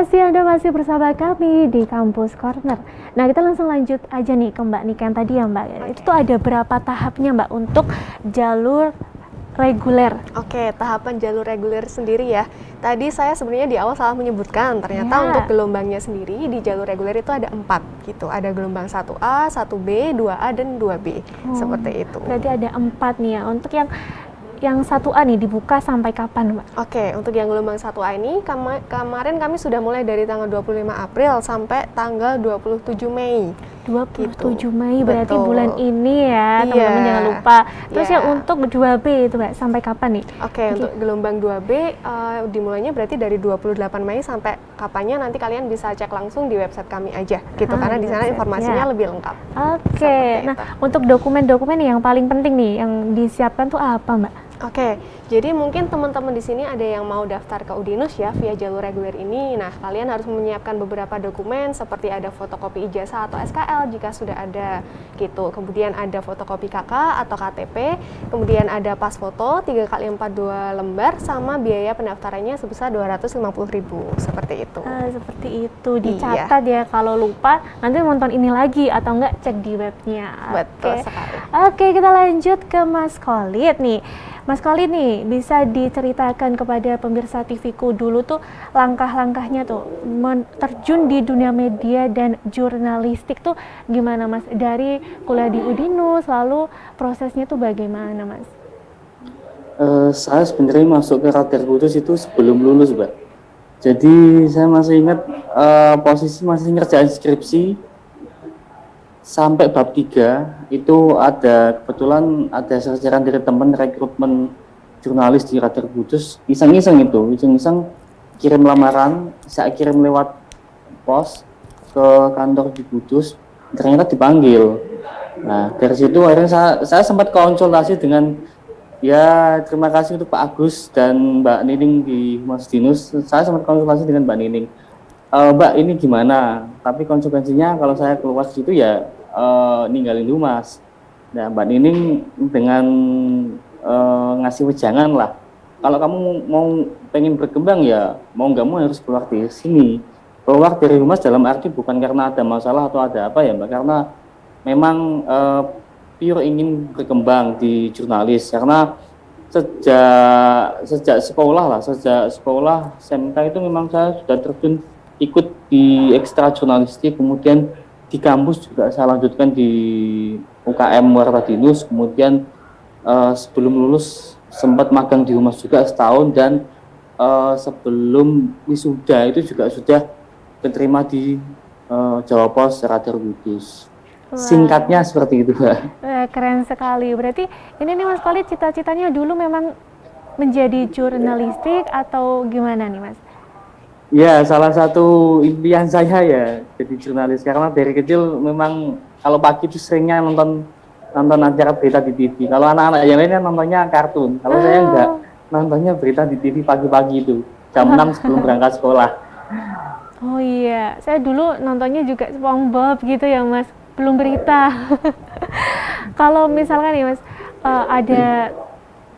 kasih Anda masih bersama kami di Kampus Corner. Nah, kita langsung lanjut aja nih ke Mbak Nika yang tadi ya Mbak. Itu tuh ada berapa tahapnya Mbak untuk jalur reguler? Oke, tahapan jalur reguler sendiri ya. Tadi saya sebenarnya di awal salah menyebutkan, ternyata untuk gelombangnya sendiri di jalur reguler itu ada 4 gitu. Ada gelombang 1A, 1B, 2A, dan 2B. Seperti itu. Berarti ada 4 nih ya. Untuk yang 1A nih dibuka sampai kapan Mbak? Oke, untuk yang gelombang 1A ini kemarin kami sudah mulai dari tanggal 25 April sampai tanggal 27 Mei. 27 gitu. Mei berarti Betul. Bulan ini ya, teman-teman jangan lupa. Terus yang untuk 2B itu Mbak, sampai kapan nih? Oke, untuk gelombang 2B dimulainya berarti dari 28 Mei sampai kapannya nanti kalian bisa cek langsung di website kami aja gitu, karena di sana informasinya lebih lengkap. Oke, nah untuk dokumen-dokumen yang paling penting nih yang disiapkan tuh apa Mbak? Oke, jadi mungkin teman-teman di sini ada yang mau daftar ke Udinus ya via jalur reguler ini. Nah, kalian harus menyiapkan beberapa dokumen seperti ada fotokopi ijazah atau SKL jika sudah ada gitu. Kemudian ada fotokopi KK atau KTP, kemudian ada pas foto 3x4 2 lembar sama biaya pendaftarannya sebesar 250.000 seperti itu. Seperti itu, dicatat ya, kalau lupa nanti nonton ini lagi atau enggak cek di webnya. Betul sekali. Oke, kita lanjut ke Mas Khalid nih. Mas Khalid nih, bisa diceritakan kepada pemirsa TVku dulu tuh langkah-langkahnya tuh terjun di dunia media dan jurnalistik tuh gimana Mas? Dari kuliah di Udinus, lalu prosesnya tuh bagaimana Mas? Saya sebenarnya masuk ke Radar Kudus itu sebelum lulus Mbak. Jadi saya masih ingat posisi masih ngerjain skripsi sampai bab 3 itu kebetulan ada sasaran dari teman rekrutmen jurnalis di Radar Kudus, iseng-iseng kirim lamaran, saya kirim lewat pos ke kantor di Kudus, ternyata dipanggil. Nah dari situ akhirnya saya sempat konsultasi dengan terima kasih untuk Pak Agus dan Mbak Nining di Humas Dinus, saya sempat konsultasi dengan Mbak Nining. Mbak ini gimana? Tapi konsekuensinya kalau saya keluar situ ninggalin Humas. Nah Mbak Nining dengan ngasih wejangan lah. Kalau kamu mau pengen berkembang ya mau nggak mau harus keluar dari sini. Keluar dari Humas dalam arti bukan karena ada masalah atau ada apa ya Mbak, karena memang pure ingin berkembang di jurnalis. Karena sejak sekolah SMK itu memang saya sudah terjun ikut di ekstra jurnalistik, kemudian di kampus juga saya lanjutkan di UKM Warta Dinus, kemudian sebelum lulus sempat magang di Humas juga setahun, dan sebelum wisuda itu juga sudah diterima di Jawa Pos Radar Kudus. Singkatnya seperti itu Mbak. Keren sekali, berarti ini nih Mas Khalid cita-citanya dulu memang menjadi jurnalistik atau gimana nih Mas? Ya, salah satu impian saya ya jadi jurnalis, karena dari kecil memang kalau pagi itu seringnya nonton acara berita di TV. Kalau anak-anak yang lainnya nontonnya kartun, kalau saya enggak, nontonnya berita di TV pagi-pagi itu jam 6 sebelum berangkat sekolah. Oh iya, saya dulu nontonnya juga SpongeBob gitu ya Mas, belum berita. Kalau misalkan nih Mas ada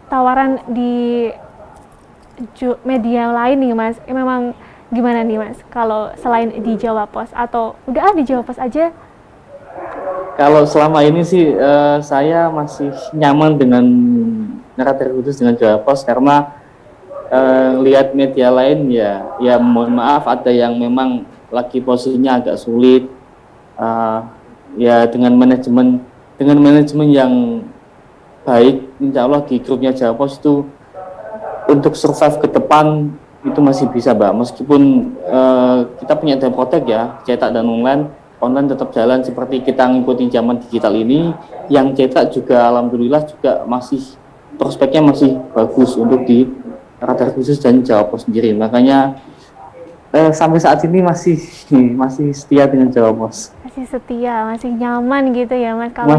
tawaran di media lain nih Mas, memang gimana nih Mas, kalau selain di Jawa Pos atau udah di Jawa Pos aja? Kalau selama ini sih saya masih nyaman dengan Radar Kudus dengan Jawa Pos, karena lihat media lain ya mohon maaf ada yang memang lagi posisinya agak sulit, ya dengan manajemen yang baik, insya Allah di grupnya Jawa Pos itu untuk survive ke depan itu masih bisa Mbak, meskipun kita punya daya protek ya, cetak dan online tetap jalan seperti kita ngikutin zaman digital ini. Yang cetak juga alhamdulillah juga masih prospeknya masih bagus untuk di Radar Khusus dan Jawa Pos sendiri, makanya sampai saat ini masih setia dengan Jawa Pos. Masih setia, masih nyaman gitu ya Mas. Kalau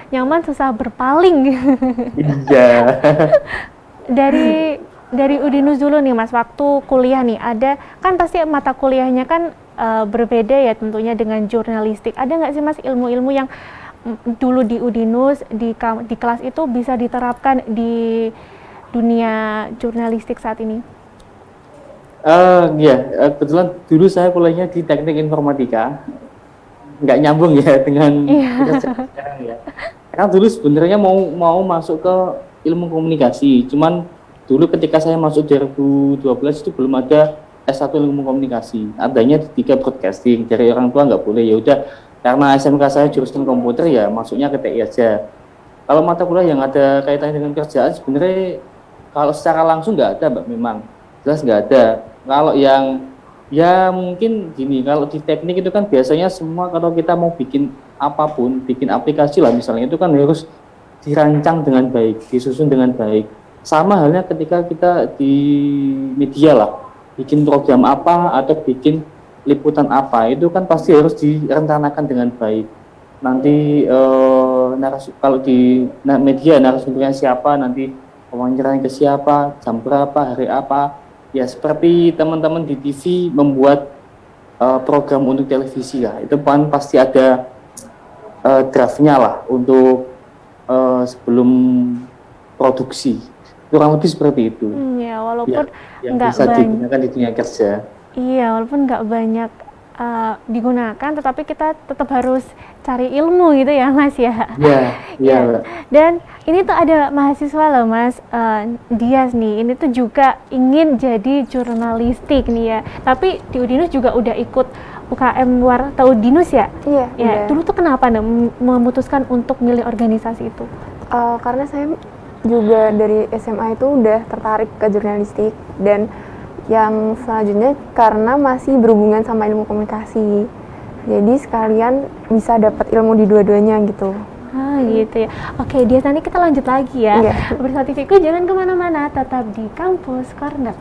nyaman susah berpaling. Iya. Dari Udinus dulu nih Mas, waktu kuliah nih ada kan pasti mata kuliahnya kan berbeda ya tentunya dengan jurnalistik. Ada nggak sih Mas ilmu-ilmu yang dulu di Udinus di kelas itu bisa diterapkan di dunia jurnalistik saat ini? Ya, kebetulan dulu saya kuliahnya di teknik informatika, nggak nyambung ya dengan pekerjaan sekarang ya. Karena dulu sebenarnya mau masuk ke ilmu komunikasi, cuman dulu ketika saya masuk 2012 itu belum ada S1 ilmu komunikasi, adanya di 3 broadcasting. Dari orang tua nggak boleh, ya udah karena SMK saya jurusan komputer ya masuknya ke TI aja. Kalau mata kuliah yang ada kaitannya dengan kerjaan sebenarnya kalau secara langsung nggak ada Mbak, memang jelas nggak ada. Kalau yang ya mungkin gini, kalau di teknik itu kan biasanya semua kalau kita mau bikin apapun, bikin aplikasi lah misalnya itu kan harus dirancang dengan baik, disusun dengan baik. Sama halnya ketika kita di media lah, bikin program apa atau bikin liputan apa, itu kan pasti harus direncanakan dengan baik. Nanti kalau di media narasumbernya siapa, nanti wawancaranya ke siapa, jam berapa, hari apa. Ya seperti teman-teman di TV membuat program untuk televisi ya, itu kan pasti ada draftnya lah untuk sebelum produksi. Kurang lebih seperti itu. Ya, walaupun Yang nggak bisa banyak. digunakan di dunia kerja. Iya, walaupun nggak banyak digunakan, tetapi kita tetap harus cari ilmu gitu ya, Mas ya. Iya, iya, Mbak. Dan ini tuh ada mahasiswa loh, Mas Dias nih. Ini tuh juga ingin jadi jurnalistik nih ya. Tapi di Udinus juga udah ikut UKM Warta Udinus ya? Iya. Ya, udah. dulu tuh kenapa nih memutuskan untuk milih organisasi itu? Karena saya juga dari SMA itu udah tertarik ke jurnalistik, dan yang selanjutnya karena masih berhubungan sama ilmu komunikasi. Jadi sekalian bisa dapat ilmu di dua-duanya gitu. Gitu ya. Oke, Dias, nanti kita lanjut lagi ya. Iya. Bersatifiku jangan kemana-mana, tetap di Kampus Corner.